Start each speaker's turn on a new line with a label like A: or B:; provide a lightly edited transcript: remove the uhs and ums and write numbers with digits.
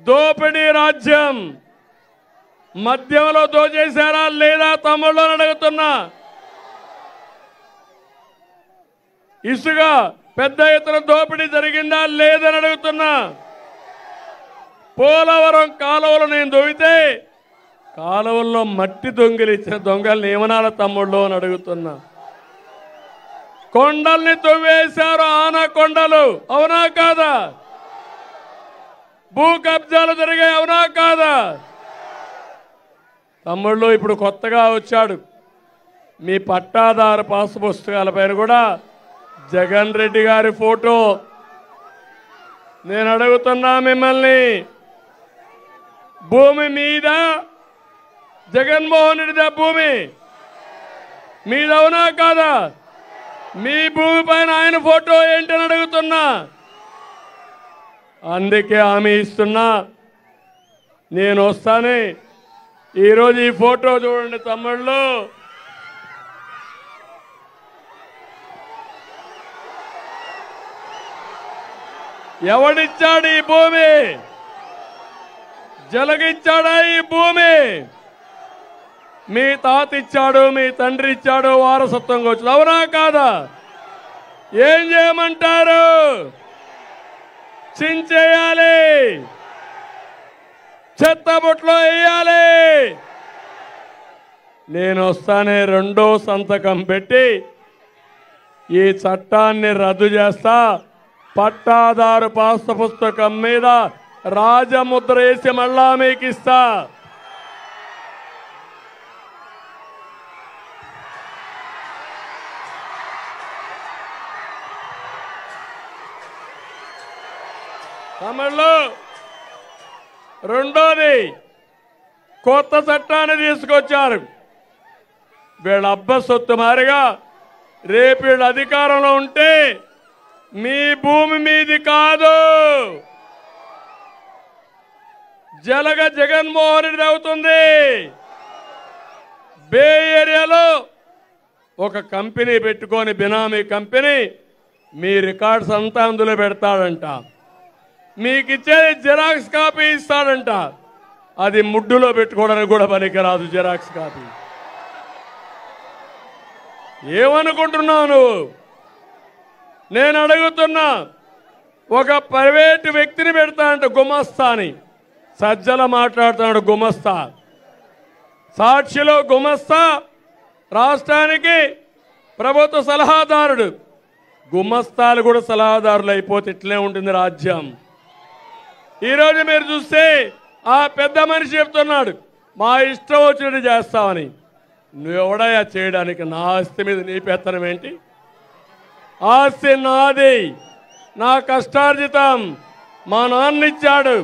A: దోపిడీ రాజ్యం. మద్యంలో దోచేశారా లేదా తమ్ముళ్ళు అని అడుగుతున్నా. ఇసుక పెద్ద ఎత్తున దోపిడీ జరిగిందా లేదని అడుగుతున్నా. పోలవరం కాలువలు నేను దొవితే కాలువల్లో మట్టి దొంగిలిచ్చిన దొంగల్ని ఏమనాల తమ్ముళ్ళు అని అడుగుతున్నా. కొండల్ని తవ్వేశారు, ఆనకొండలు, అవునా కాదా? భూ కబ్జాలు జరిగాయి, అవునా కాదా? తమ్ముళ్ళు ఇప్పుడు కొత్తగా వచ్చాడు మీ పట్టాదారు పాసు పుస్తకాల పైన కూడా జగన్ రెడ్డి గారి ఫోటో. నేను అడుగుతున్నా మిమ్మల్ని, భూమి మీద జగన్మోహన్ రెడ్డి భూమి మీద, అవునా కాదా? మీ భూమి పైన ఆయన ఫోటో ఏంటని అడుగుతున్నా. అందుకే హామీ ఇస్తున్నా, నేను వస్తానే. ఈరోజు ఈ ఫోటో చూడండి తమ్ముళ్ళు. ఎవడిచ్చాడు ఈ భూమి? జలగిచ్చాడా ఈ భూమి? మీ తాత ఇచ్చాడు, మీ తండ్రి ఇచ్చాడు, వారసత్వంగా వచ్చింది, అవునా కాదా? ఏం చేయమంటారు? చించేయాలి, చెత్తబుట్లో వేయాలి. నేను వస్తానే రెండో సంతకం పెట్టి ఈ చట్టాన్ని రద్దు చేస్తా. పట్టాదారు పాస్ పుస్తకం మీద రాజముద్ర వేసి మళ్ళా మీకు ఇస్తా. తమిళలో రెండోది కొత్త చట్టాన్ని తీసుకొచ్చారు. వీళ్ళ అబ్బ సొత్తు మారిగా రేపు వీళ్ళు అధికారంలో ఉంటే మీ భూమి మీది కాదు, జగన్మోహన్ రెడ్డి అవుతుంది. బే ఏరియాలో ఒక కంపెనీ పెట్టుకొని, బినామీ కంపెనీ, మీ రికార్డ్స్ అంతా అందులో పెడతాడంట. మీకు ఇచ్చేది జిరాక్స్ కాపీ ఇస్తాడంట. అది ముడ్డులో పెట్టుకోవడానికి కూడా పనికిరాదు జిరాక్స్ కాపీ. ఏమనుకుంటున్నాను? నేను అడుగుతున్నా, ఒక ప్రైవేటు వ్యక్తిని పెడతానంట గుమస్తా అని. సజ్జల మాట్లాడుతున్నాడు గుమస్తా. సాక్షిలో గుమస్తా, రాష్ట్రానికి ప్రభుత్వ సలహాదారుడు. గుమస్తాలు కూడా సలహాదారులు అయిపోతే ఇట్లే ఉంటుంది రాజ్యం. ఈరోజు మీరు చూస్తే ఆ పెద్ద మనిషి చెప్తున్నాడు మా ఇష్టం వచ్చినట్టు చేస్తామని. నువ్వెవడయా చేయడానికి? నా ఆస్తి మీద నీ పెత్తనం ఏంటి? ఆస్తి నాది, నా కష్టార్జితం, మా నాన్న ఇచ్చాడు.